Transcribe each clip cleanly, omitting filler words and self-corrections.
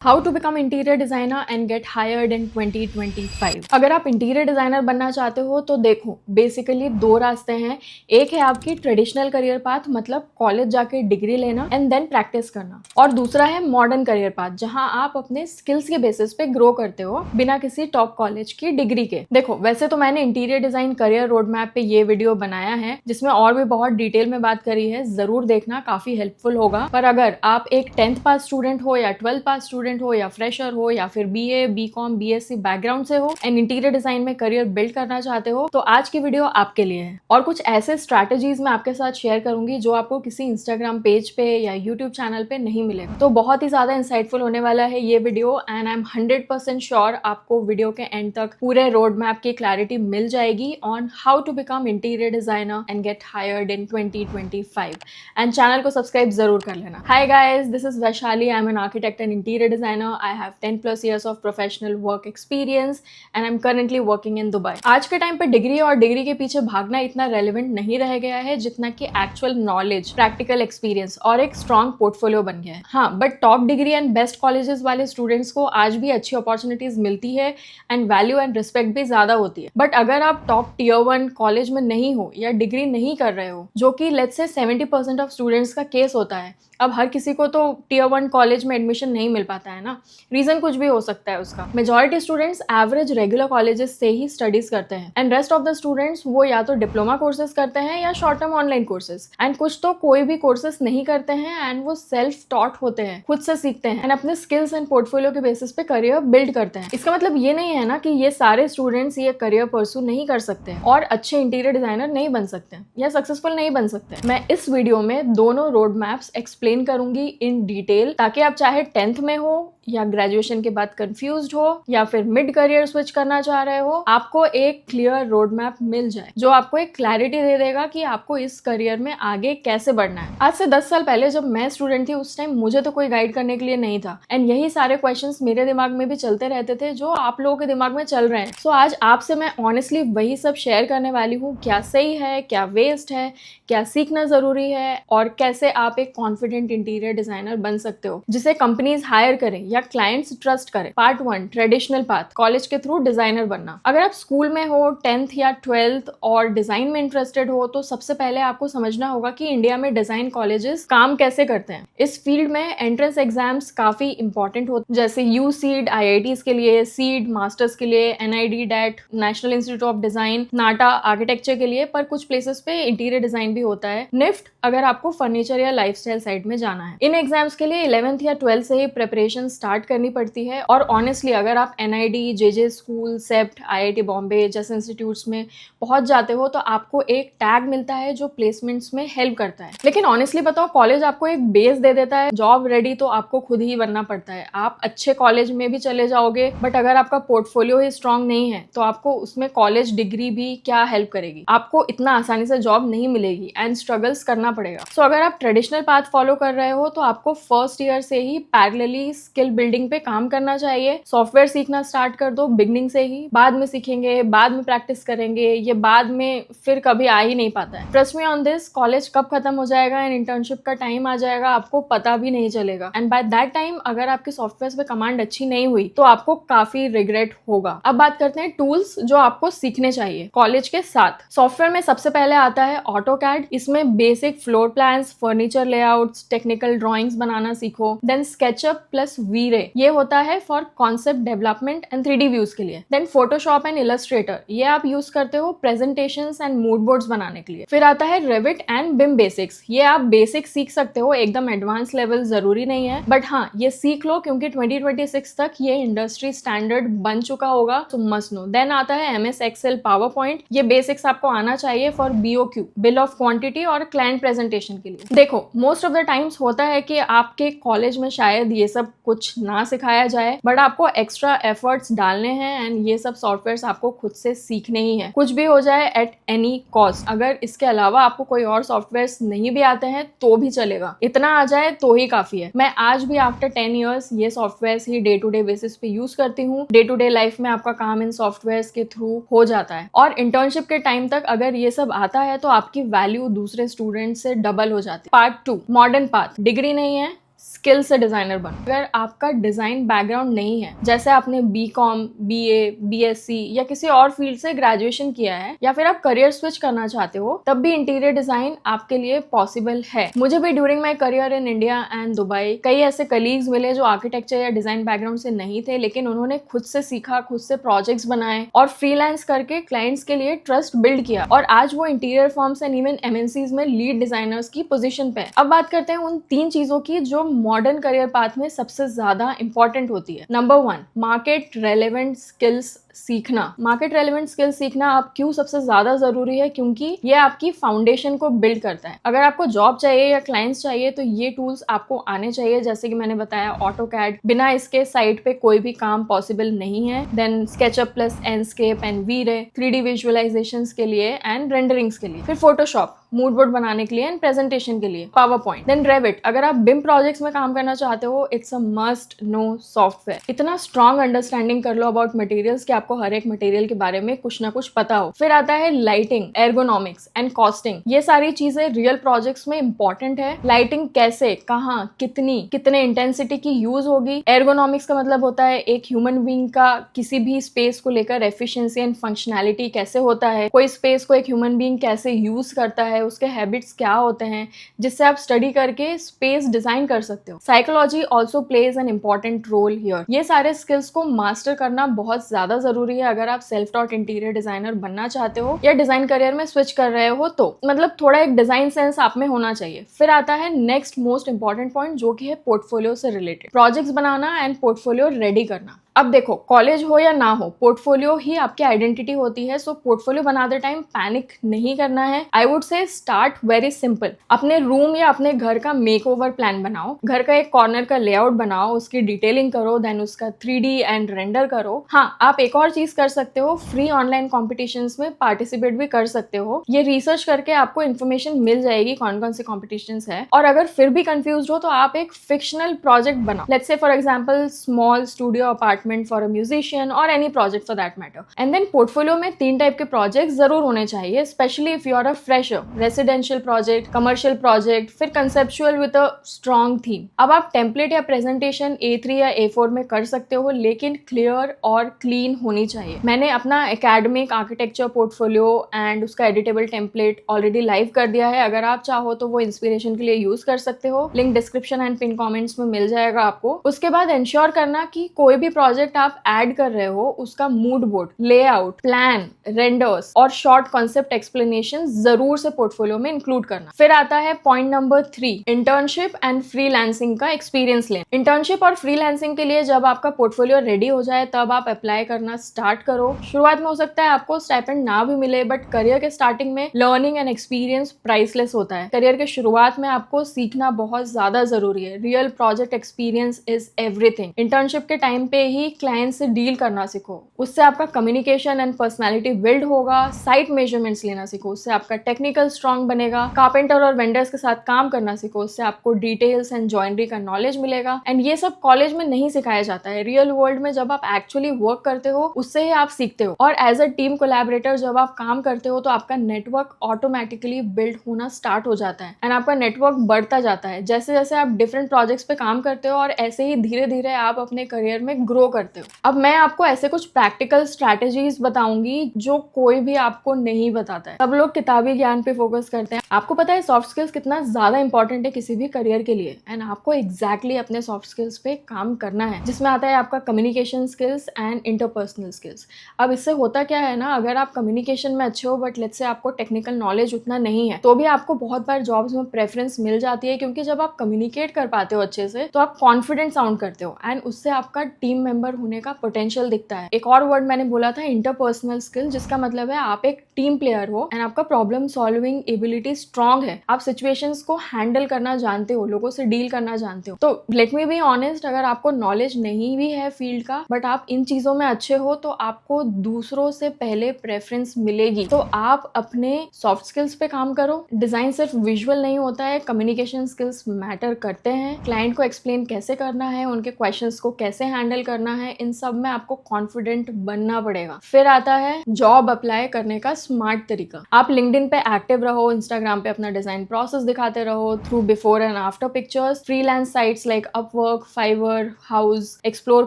How to become interior designer and get hired in 2025। अगर आप interior designer बनना चाहते हो तो देखो बेसिकली दो रास्ते हैं। एक है आपकी ट्रेडिशनल करियर पाथ, मतलब कॉलेज जाके डिग्री लेना एंड देन प्रैक्टिस करना, और दूसरा है मॉडर्न करियर पाथ जहां आप अपने स्किल्स के बेसिस पे ग्रो करते हो बिना किसी टॉप कॉलेज की डिग्री के। देखो वैसे तो मैंने interior design career road map पे ये वीडियो बनाया है जिसमें और भी बहुत डिटेल में बात करी है, जरूर देखना, काफी हेल्पफुल होगा। पर अगर आप एक 10th पास स्टूडेंट हो या 12th पास स्टूडेंट हो या फ्रेशर हो या फिर बीए, बीकॉम, बीएससी बैकग्राउंड से हो एंड इंटीरियर डिजाइन में करियर बिल्ड करना चाहते हो तो आज की वीडियो आपके लिए है। और कुछ ऐसे स्ट्रैटेजीज मैं आपके साथ शेयर करूंगी जो आपको किसी इंस्टाग्राम पेज पे या यूट्यूब चैनल पे नहीं मिलेगा। तो बहुत ही ज्यादा इंसाइटफुल होने वाला है ये video and I am 100% sure आपको वीडियो के एंड तक पूरे रोड मैप की क्लैरिटी मिल जाएगी on how to become interior designer and get hired in 2025। And channel को सब्सक्राइब जरूर कर लेना। Hi guys, this is Vaishali. I am an architect and interior designer. I have 10 plus years of professional work experience and I'm currently working in Dubai. आज के time पे degree और degree के पीछे भागना इतना रेलेवेंट नहीं रह गया है जितना कि एक्चुअल नॉलेज, प्रैक्टिकल एक्सपीरियंस और एक स्ट्रॉन्ग पोर्टफोलियो बन गया है। हाँ, but top degree and best colleges वाले स्टूडेंट्स को आज भी अच्छी अपॉर्चुनिटीज मिलती है एंड वैल्यू एंड रिस्पेक्ट भी ज्यादा होती है। बट अगर आप टॉप टियर 1 कॉलेज में नहीं हो या डिग्री नहीं कर रहे हो, जो कि लेट्स से 70% ऑफ स्टूडेंट्स का केस होता है। अब हर किसी को तो टियर 1 कॉलेज में एडमिशन नहीं मिल पाता है ना, रीजन कुछ भी हो सकता है उसका। Majority students average regular colleges से ही स्टडीज करते हैं and rest of the students वो या तो डिप्लोमा कोर्सेज करते हैं या short term online courses and कुछ तो कोई भी कोर्सेज नहीं करते हैं एंड वो सेल्फ टॉट होते हैं, खुद से सीखते हैं एंड अपने स्किल्स एंड पोर्टफोलियो के बेसिस पे करियर बिल्ड करते हैं। इसका मतलब ये नहीं है ना कि ये सारे स्टूडेंट्स ये करियर परस्यू नहीं कर सकते हैं और अच्छे इंटीरियर डिजाइनर नहीं बन सकते हैं या सक्सेसफुल नहीं बन सकते। मैं इस वीडियो में दोनों रोड मैप्स एक्सप्लेन करूंगी इन डिटेल ताकि आप चाहे 10th में हो या ग्रेजुएशन के बाद कंफ्यूज्ड हो या फिर मिड करियर स्विच करना चाह रहे हो, आपको एक क्लियर रोड मैप मिल जाए जो आपको एक क्लैरिटी दे देगा कि आपको इस करियर में आगे कैसे बढ़ना है। आज से 10 साल पहले जब मैं स्टूडेंट थी उस टाइम मुझे तो कोई गाइड करने के लिए नहीं था एंड यही सारे क्वेश्चंस मेरे दिमाग में भी चलते रहते थे जो आप लोगों के दिमाग में चल रहे हैं। सो आज आपसे मैं ऑनेस्टली वही सब शेयर करने वाली हूँ, क्या सही है, क्या वेस्ट है, क्या सीखना जरूरी है और कैसे आप एक कॉन्फिडेंट इंटीरियर डिजाइनर बन सकते हो जिसे कंपनीज हायर करें या क्लाइंट्स ट्रस्ट करें। पार्ट 1, ट्रेडिशनल पाथ, कॉलेज के थ्रू डिजाइनर बनना। अगर आप स्कूल में हो, 10th या 12th और डिजाइन में इंटरेस्टेड हो तो सबसे पहले आपको समझना होगा कि इंडिया में डिजाइन कॉलेजेस काम कैसे करते हैं। इस फील्ड में एंट्रेंस एग्जाम्स काफी इंपॉर्टेंट होते हैं, जैसे यूसीड IITs के लिए, सीड मास्टर्स के लिए, NID DET national institute of design, NATA architecture के लिए, पर कुछ प्लेसेस पे इंटीरियर डिजाइन भी होता है, निफ्ट अगर आपको फर्नीचर या लाइफस्टाइल साइड में जाना है। इन एग्जाम्स के लिए 11th या 12th से ही प्रिपरेशन स्टार्ट करनी पड़ती है और ऑनेस्टली अगर आप NID, JJ school, CEPT, IIT Bombay जैसे इंस्टीट्यूट्स में पहुंच जाते हो तो आपको एक टैग मिलता है जो प्लेसमेंट्स में हेल्प करता है। लेकिन ऑनेस्टली बताओ, कॉलेज आपको एक बेस दे देता है, जॉब रेडी तो आपको खुद ही बनना पड़ता है। आप अच्छे कॉलेज में भी चले जाओगे बट अगर आपका पोर्टफोलियो ही स्ट्रांग नहीं है तो आपको उसमें कॉलेज डिग्री भी क्या हेल्प करेगी। आपको इतना आसानी से जॉब नहीं मिलेगी एंड स्ट्रगल्स करना पड़ेगा। सो अगर आप ट्रेडिशनल पाथ फॉलो कर रहे हो तो आपको फर्स्ट ईयर से ही पैरेलली स्किल बिल्डिंग पे काम करना चाहिए। सॉफ्टवेयर सीखना स्टार्ट कर दो बिगनिंग से ही, बाद में सीखेंगे, बाद में प्रैक्टिस करेंगे, ये बाद में फिर कभी आ ही नहीं पाता है। Trust me on this, college कब खत्म हो जाएगा एंड इंटर्नशिप का टाइम आ जाएगा आपको पता भी नहीं चलेगा एंड बाय दैट टाइम अगर आपकी सॉफ्टवेयर पे कमांड अच्छी नहीं हुई तो आपको काफी रिग्रेट होगा। अब बात करते हैं टूल्स जो आपको सीखने चाहिए कॉलेज के साथ। सॉफ्टवेयर में सबसे पहले आता है ऑटोकैड। इसमें basic floor plans, furniture layouts, technical drawings बनाना सीखो। देन स्केचअप प्लस वी-रे, ये होता है for concept development and 3D views के लिए। देन फोटोशॉप एंड इलस्ट्रेटर, ये आप यूज करते हो प्रेजेंटेशंस एंड मूड बोर्ड्स बनाने के लिए। फिर आता है रेविट एंड बिम बेसिक्स, ये आप बेसिक सीख सकते हो, एकदम एडवांस लेवल जरूरी नहीं है बट हाँ ये सीख लो क्योंकि 2026 तक ये इंडस्ट्री स्टैंडर्ड बन चुका होगा, तो मस्ट नो। देन आता है MS Excel, पावर पॉइंट, ये बेसिक्स आपको आना चाहिए for BOQ, bill of quantity और क्लाइंट प्रेजेंटेशन के लिए। देखो मोस्ट ऑफ द टाइम्स होता है कि आपके कॉलेज में शायद ये सब कुछ ना सिखाया जाए बट आपको एक्स्ट्रा एफर्ट्स डालने हैं एंड ये सब सॉफ्टवेयर्स आपको खुद से सीखने ही है, कुछ भी हो जाए एट एनी कॉस्ट। अगर इसके अलावा आपको कोई और सॉफ्टवेयर्स नहीं भी आते हैं तो भी चलेगा, इतना आ जाए तो ही काफी है। मैं आज भी आफ्टर 10 इयर्स ये सॉफ्टवेयर्स ही डे टू डे बेसिस पे यूज करती हूँ। डे टू डे लाइफ में आपका काम इन सॉफ्टवेयर्स के थ्रू हो जाता है और इंटर्नशिप के टाइम तक अगर ये सब आता है तो आपकी वैल्यू दूसरे स्टूडेंट से डबल हो जाती है। पार्ट 2, मॉडर्न पाथ, डिग्री नहीं है, स्किल से डिजाइनर बनो। अगर आपका डिजाइन बैकग्राउंड नहीं है, जैसे आपने बीकॉम, बीए, बीएससी या किसी और फील्ड से ग्रेजुएशन किया है, या फिर आप करियर स्विच करना चाहते हो, तब भी इंटीरियर डिजाइन आपके लिए पॉसिबल है। मुझे भी during my career in India and Dubai कई ऐसे कलीग्स मिले जो आर्किटेक्चर या डिजाइन बैकग्राउंड से नहीं थे, लेकिन उन्होंने खुद से सीखा, खुद से प्रोजेक्ट्स बनाए और फ्रीलांस करके क्लाइंट्स के लिए ट्रस्ट बिल्ड किया, और आज वो interior firms and even MNCs में लीड डिजाइनर्स की पोजीशन पे है। अब बात करते हैं उन 3 चीजों की जो मॉडर्न करियर पाथ में सबसे ज्यादा इंपॉर्टेंट होती है। नंबर 1, मार्केट रेलेवेंट स्किल्स सीखना। मार्केट रेलेवेंट स्किल्स सीखना आप क्यों सबसे ज्यादा जरूरी है? क्योंकि ये आपकी फाउंडेशन को बिल्ड करता है। अगर आपको जॉब चाहिए या क्लाइंट्स चाहिए तो ये टूल्स आपको आने चाहिए, जैसे कि मैंने बताया ऑटोकैड, बिना इसके साइट पे कोई भी काम पॉसिबल नहीं है। Then SketchUp plus Enscape and V Ray 3D visualisations के लिए एंड रेंडरिंग्स के लिए। फिर फोटोशॉप मूड बोर्ड बनाने के लिए एंड प्रेजेंटेशन के लिए, पावर पॉइंट। देन रेविट, अगर आप बिम प्रोजेक्ट्स में काम करना चाहते हो, it's a must know software. इतना स्ट्रॉन्ग अंडरस्टैंडिंग कर लो अबाउट मटेरियल्स कि आपको हर एक मटेरियल के बारे में कुछ ना कुछ पता हो। फिर आता है लाइटिंग, एर्गोनॉमिक्स एंड कॉस्टिंग। ये सारी चीजें रियल प्रोजेक्ट्स में इंपॉर्टेंट है। लाइटिंग कैसे, कहाँ, कितने इंटेंसिटी की यूज होगी। एर्गोनॉमिक्स का मतलब होता है एक ह्यूमन बीइंग का किसी भी स्पेस को लेकर एफिशिएंसी एंड फंक्शनैलिटी कैसे होता है, कोई स्पेस को एक ह्यूमन बीइंग कैसे यूज करता है, उसके हैबिट्स क्या होते हैं, जिससे आप स्टडी करके स्पेस डिजाइन कर सकते हो। Psychology also plays an important role here. ये सारे स्किल्स को मास्टर करना बहुत ज्यादा जरूरी है अगर आप सेल्फ टॉट इंटीरियर डिजाइनर बनना चाहते हो या डिजाइन करियर में स्विच कर रहे हो, तो मतलब थोड़ा एक डिजाइन सेंस आप में होना चाहिए। फिर आता है नेक्स्ट मोस्ट इंपॉर्टेंट पॉइंट, जो कि है पोर्टफोलियो से related. Projects banana and portfolio ready करना। अब देखो, कॉलेज हो या ना हो, पोर्टफोलियो ही आपकी आइडेंटिटी होती है। सो पोर्टफोलियो बनाते टाइम पैनिक नहीं करना है। I would say start very simple. अपने रूम या अपने घर का मेकओवर प्लान बनाओ, घर का एक कॉर्नर का लेआउट बनाओ, उसकी डिटेलिंग करो, देन उसका 3D एंड रेंडर करो। हाँ, आप एक और चीज कर सकते हो, फ्री ऑनलाइन कॉम्पिटिशन्स में पार्टिसिपेट भी कर सकते हो। ये रिसर्च करके आपको इन्फॉर्मेशन मिल जाएगी कौन कौन से कॉम्पिटिशन्स है। और अगर फिर भी कंफ्यूज हो तो आप एक फिक्शनल प्रोजेक्ट बनाओ। Let's say for example small studio apartment for a musician or any project for that matter. And then portfolio में 3 टाइप के प्रोजेक्ट जरूर होने चाहिए, specially if you are a fresher. Residential project, commercial project, फिर conceptual with a strong theme. अब आप template या presentation A3 या A4 में कर सकते हो, लेकिन क्लियर और क्लीन होनी चाहिए। मैंने अपना एकेडमिक आर्किटेक्चर पोर्टफोलियो एंड उसका एडिटेबल टेम्पलेट ऑलरेडी लाइव कर दिया है। अगर आप चाहो तो वो इंस्पिरेशन के लिए यूज कर सकते हो। Link description and pin comments में मिल जाएगा आपको। उसके बाद इंश्योर करना कि कोई भी प्रोजेक्ट आप ऐड कर रहे हो उसका mood board, layout, plan, renders और शॉर्ट कॉन्सेप्ट एक्सप्लेनेशन जरूर से पोर्टफोलियो में इंक्लूड करना। फिर आता है point number 3, internship and freelancing का एक्सपीरियंस लेना। इंटर्नशिप और फ्रीलांसिंग के लिए जब आपका पोर्टफोलियो रेडी हो जाए तब आप अप्लाई करना स्टार्ट करो। शुरुआत में हो सकता है आपको स्टाइपेंड ना भी मिले, बट करियर के स्टार्टिंग में लर्निंग एंड एक्सपीरियंस प्राइसलेस होता है। करियर के शुरुआत में आपको सीखना बहुत ज्यादा जरूरी है। Real project experience is everything. Internship के टाइम पे ही क्लाइंट से डील करना सीखो, उससे आपका कम्युनिकेशन एंड पर्सनालिटी बिल्ड होगा। साइट मेजरमेंट्स लेना सीखो, उससे आपका टेक्निकल स्ट्रॉन्ग बनेगा। कारपेंटर और वेंडर्स के साथ काम करना सीखो, उससे आपको डिटेल्स एंड जॉइनरी का नॉलेज मिलेगा। एंड ये सब कॉलेज में नहीं सिखाया जाता है। रियल वर्ल्ड में जब आप एक्चुअली वर्क करते हो उससे ही आप सीखते हो। और एज अ टीम कोलैबोरेटर जब आप काम करते हो तो आपका नेटवर्क ऑटोमेटिकली बिल्ड होना स्टार्ट हो जाता है एंड आपका नेटवर्क बढ़ता जाता है। जैसे जैसे आप डिफरेंट प्रोजेक्ट्स पे काम करते हो और ऐसे ही धीरे धीरे आप अपने करियर में ग्रो करते हो। अब मैं आपको ऐसे कुछ प्रैक्टिकल स्ट्रैटेजीज बताऊंगी जो कोई भी आपको नहीं बताता है। सब लोग किताबी ज्ञान पे फोकस करते हैं। आपको पता है सॉफ्ट स्किल्स कितना ज्यादा इंपॉर्टेंट है किसी भी करियर के लिए, एंड आपको एग्जैक्टली अपने सॉफ्ट स्किल्स पे काम करना है, जिसमें आता है आपका communication skills and interpersonal skills. अब इससे होता क्या है ना, अगर आप कम्युनिकेशन में अच्छे हो बट लेट्स से आपको टेक्निकल नॉलेज उतना नहीं है, तो भी आपको बहुत बार जॉब्स में प्रेफरेंस मिल जाती है, क्योंकि जब आप कम्युनिकेट कर पाते हो अच्छे से तो आप कॉन्फिडेंट साउंड करते हो एंड उससे आपका टीम मेंबर होने का पोटेंशियल दिखता है। एक और वर्ड मैंने बोला था इंटरपर्सनल स्किल, जिसका मतलब है आप एक टीम प्लेयर हो एंड आपका प्रॉब्लम सॉल्विंग एबिलिटी स्ट्रांग है। आप सिचुएशंस को हैंडल करना जानते हो, लोगों से डील करना जानते हो। तो लेट मी बी ऑनेस्ट, अगर आपको नॉलेज नहीं भी है फील्ड का बट आप इन चीजों में अच्छे हो तो आपको दूसरों से पहले प्रेफरेंस मिलेगी। तो आप अपने सॉफ्ट स्किल्स पे काम करो। डिजाइन सिर्फ विजुअल नहीं होता है, कम्युनिकेशन स्किल्स मैटर करते हैं। क्लाइंट को एक्सप्लेन कैसे करना है, उनके क्वेश्चंस को कैसे हैंडल करना है, इन सब में आपको कॉन्फिडेंट बनना पड़ेगा। फिर आता है जॉब अप्लाई करने का स्मार्ट तरीका। आप लिंक्डइन पे एक्टिव रहो, इंस्टाग्राम पे अपना डिजाइन प्रोसेस दिखाते रहो through before and after pictures. Freelance sites like Upwork, Fiverr, Houzz explore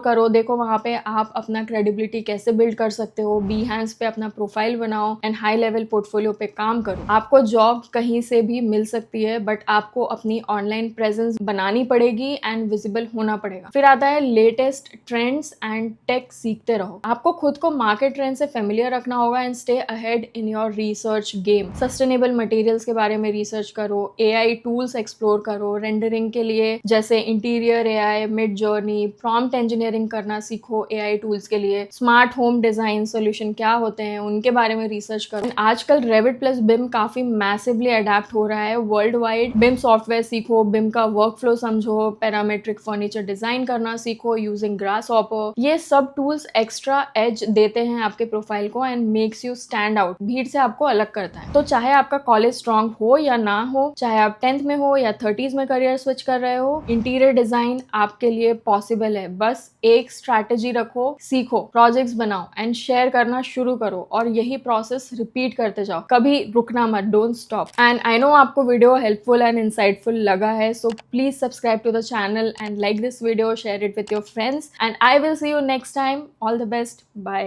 करो, देखो वहां पे आप अपना क्रेडिबिलिटी कैसे बिल्ड कर सकते हो। बीहैंस पे अपना प्रोफाइल बनाओ एंड हाई लेवल पोर्टफोलियो पे काम करो। आपको जॉब कहीं से भी मिल सकती है, बट आपको अपनी ऑनलाइन प्रेजेंस बनानी पड़ेगी एंड विजिबल होना पड़ेगा। फिर आता है लेटेस्ट ट्रेंड्स एंड टेक, सीखते रहो। आपको खुद को मार्केट ट्रेंड से फेमिलियर रखना होगा and stay ahead in your research game. Sustainable materials के बारे में रिसर्च करो, एआई टूल्स एक्सप्लोर करो, रेंडरिंग के लिए जैसे interior AI, mid journey, prompt engineering करना सीखो एआई टूल्स के लिए। स्मार्ट होम डिजाइन सोल्यूशन क्या होते हैं उनके बारे में रिसर्च करो। आजकल रेविट प्लस बिम काफी मैसिवली अडेप्ट हो रहा है वर्ल्ड वाइड। बिम सॉफ्टवेयर सीखो, बिम का वर्क फ्लो समझो, पैरामेट्रिक फर्नीचर डिजाइन करना सीखो यूजिंग ग्रासहॉपर। ये सब टूल्स एक्स्ट्रा एज देते हैं आपके प्रोफाइल को and makes you stand out, भीड़ से आपको अलग करता है। तो चाहे आपका कॉलेज स्ट्रांग हो या ना हो, चाहे आप 10th में हो या 30s में करियर स्विच कर रहे हो, इंटीरियर डिजाइन आपके लिए पॉसिबल है। बस एक स्ट्रैटेजी रखो, सीखो, प्रोजेक्ट्स बनाओ एंड शेयर करना शुरू करो और यही प्रोसेस रिपीट करते जाओ, कभी रुकना मत, don't stop. And I know आपको वीडियो हेल्पफुल एंड इंसाइटफुल लगा है, so please subscribe to the channel and like this video, share it with your friends and I will see you next time. All the best, bye.